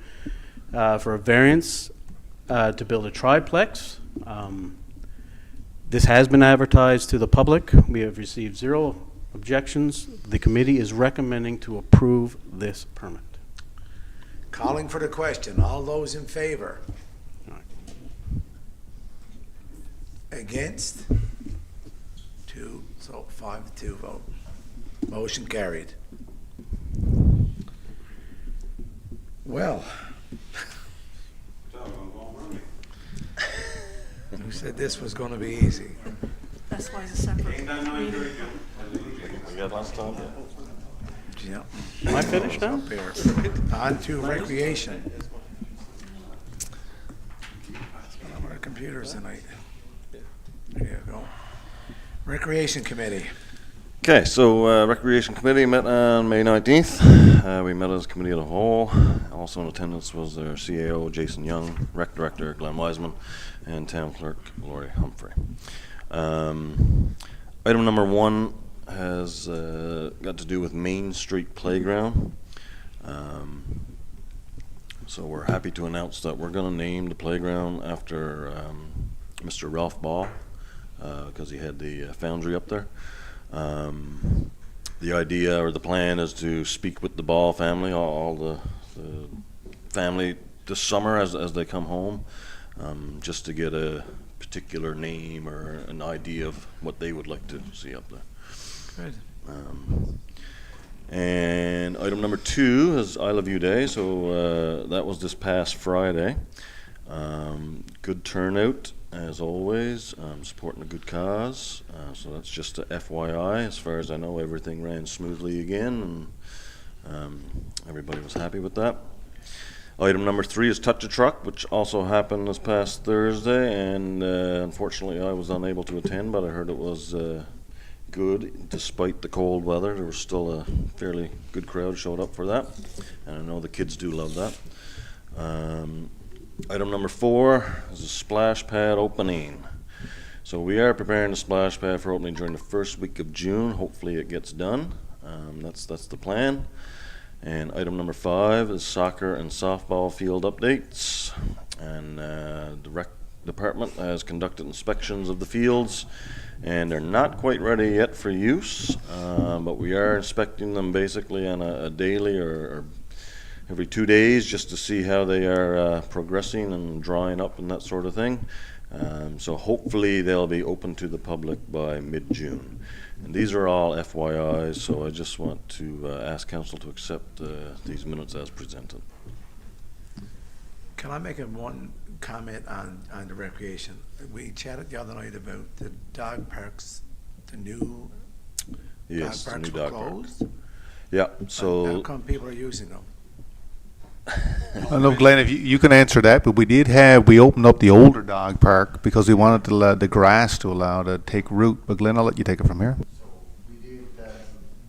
for a variance to build a triplex. This has been advertised to the public. We have received 0 objections. The committee is recommending to approve this permit. Calling for the question. All those in favor? Against? 2, so 5-2 vote. Motion carried. Well, who said this was going to be easy? That's why it's a separate meeting. We got last time, Yeah. Am I finished now? Up here. On to recreation. That's one of our computers tonight. There you go. Recreation Committee. Okay, so Recreation Committee met on May 19th. We met as a committee of the whole. Also in attendance was their CAO, Jason Young, Rec Director, Glenn Wiseman, and Town Clerk, Lori Humphrey. Item number 1 has got to do with Main Street Playground. So we're happy to announce that we're going to name the playground after Mr. Ralph Ball, because he had the foundry up there. The idea or the plan is to speak with the Ball family, all the family this summer as they come home, just to get a particular name or an idea of what they would like to see up there. Good. And item number 2 is I Love You Day, so that was this past Friday. Good turnout, as always, supporting a good cause, so that's just a FYI. As far as I know, everything ran smoothly again, and everybody was happy with that. Item number 3 is Touch a Truck, which also happened this past Thursday, and unfortunately I was unable to attend, but I heard it was good despite the cold weather. There was still a fairly good crowd showed up for that, and I know the kids do love that. Item number 4 is a splash pad opening. So we are preparing the splash pad for opening during the first week of June. Hopefully it gets done. That's the plan. And item number 5 is soccer and softball field updates. And the rec department has conducted inspections of the fields, and they're not quite ready yet for use, but we are inspecting them basically on a daily or every 2 days just to see how they are progressing and drying up and that sort of thing. So hopefully they'll be open to the public by mid-June. And these are all FYIs, so I just want to ask council to accept these minutes as presented. Can I make one comment on the recreation? We chatted the other night about the dog parks, the new Yes, dog the new parks were dog park. closed. Yeah, How so come people are using them? I know, Glenn, if you can answer that, but we opened up the older dog park because we wanted the grass to allow to take root. But Glenn, I'll let you take it from here. So we did,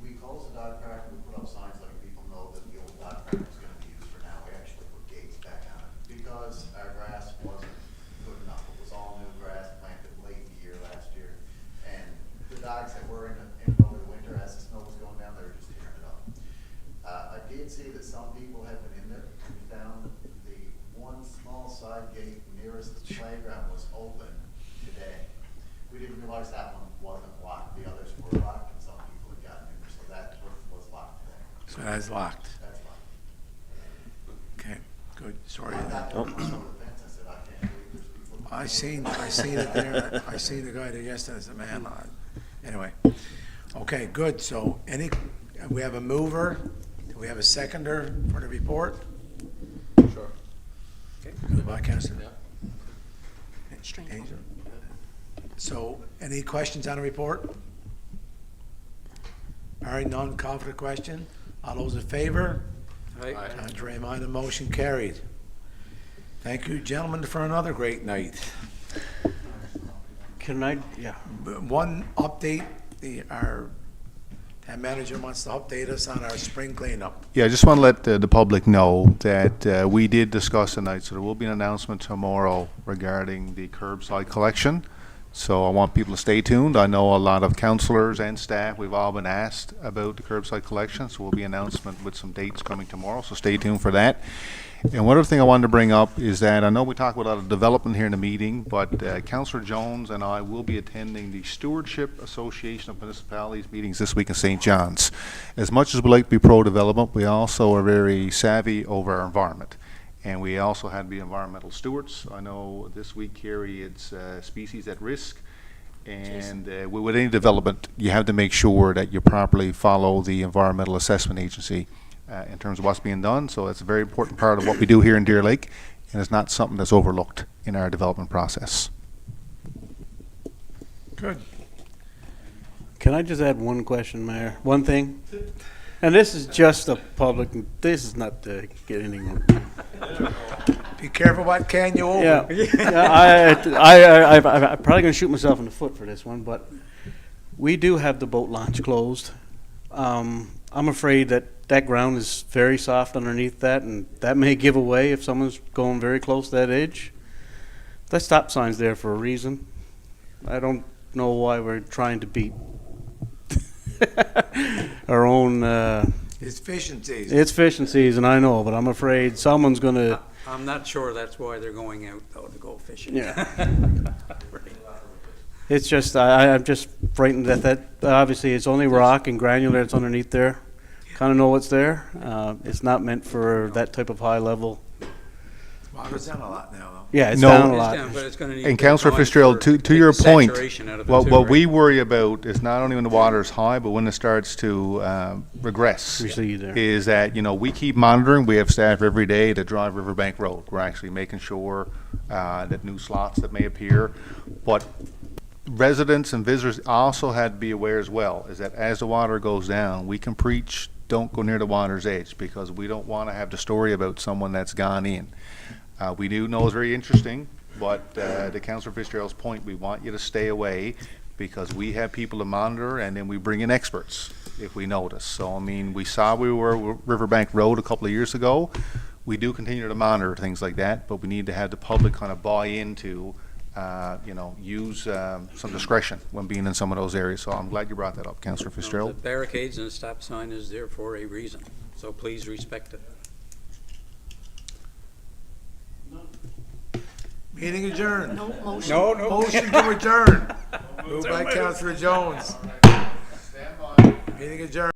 we closed the dog park, we put up signs letting people know that the old dog park was gonna be used for now. We actually put gates back on it because our grass wasn't good enough. It was all new grass planted late in the year last year. And the dogs that were over the winter, as the snow was going down, they were just tearing it up. I did see that some people have been in there. We found the one small side gate nearest the playground was open today. We didn't realize that one wasn't locked. The others were locked, and some people had gotten in, so that was locked today. So that's locked. That's locked. Okay, good. Sorry. I got there, I saw the fence, I said, I can't believe there's people. I seen it there. I seen the guy there yesterday. I said, man, anyway. Okay, good. So we have a mover. Do we have a seconder for the report? Sure. Moved by Councilor Yeah. Angel. So, any questions on the report? Hearing none, call for the question. All those in favor? Aye. Contrary minded, motion carried. Thank you, gentlemen, for another great night. Can I, yeah. One update, our town manager wants to update us on our spring cleanup. Yeah, I just want to let the public know that we did discuss tonight, so there will be an announcement tomorrow regarding the curbside collection. So I want people to stay tuned. I know a lot of councillors and staff, we've all been asked about the curbside collection, so will be an announcement with some dates coming tomorrow, so stay tuned for that. And one other thing I wanted to bring up is that I know we talk about a lot of development here in the meeting, but Councillor Jones and I will be attending the Stewardship Association of Municipalities meetings this week in St. John's. As much as we like to be pro-development, we also are very savvy over our environment. And we also had to be environmental stewards. I know this week, Carrie, it's species at risk. And with any development, you have to make sure that you properly follow the Environmental Assessment Agency in terms of what's being done. So it's a very important part of what we do here in Deer Lake, and it's not something that's overlooked in our development process. Good. Can I just add one question, Mayor? One thing? And this is just a public, this is not to get anyone. Be careful what can you open. Yeah, I'm probably gonna shoot myself in the foot for this one, but we do have the boat launch closed. I'm afraid that ground is very soft underneath that, and that may give away if someone's going very close to that edge. That stop sign's there for a reason. I don't know why we're trying to beat our own, It's fishing season. it's fishing season, I know, but I'm afraid someone's gonna, I'm not sure that's why they're going out, though, to go fishing. yeah. It's just, I'm just frightened that obviously it's only rock and granular that's underneath there. Kind of know what's there. It's not meant for that type of high level. Water's down a lot now, though. Yeah, it's No. down a It's lot. down, but it's gonna need And Councillor going Fitzgerald, for to your point, saturation out of it what too, we right? worry about is not only when the water is high, but when it starts to regress. Recede there. Is that, we keep monitoring. We have staff every day that drive Riverbank Road. We're actually making sure that new slots that may appear. But residents and visitors also had to be aware as well, is that as the water goes down, we can preach, don't go near the water's edge, because we don't want to have the story about someone that's gone in. We do know it's very interesting, but to Councillor Fitzgerald's point, we want you to stay away, because we have people to monitor, and then we bring in experts if we notice. So, we saw we were Riverbank Road a couple of years ago. we do continue to monitor things like that, but we need to have the public kind of buy into, use some discretion when being in some of those areas. So I'm glad you brought that up, Councillor The Fitzgerald. barricades and the stop sign is there for a reason, so please respect it. Meeting adjourned. No motion. Motion to adjourn. Moved by Councillor Jones. Meeting adjourned.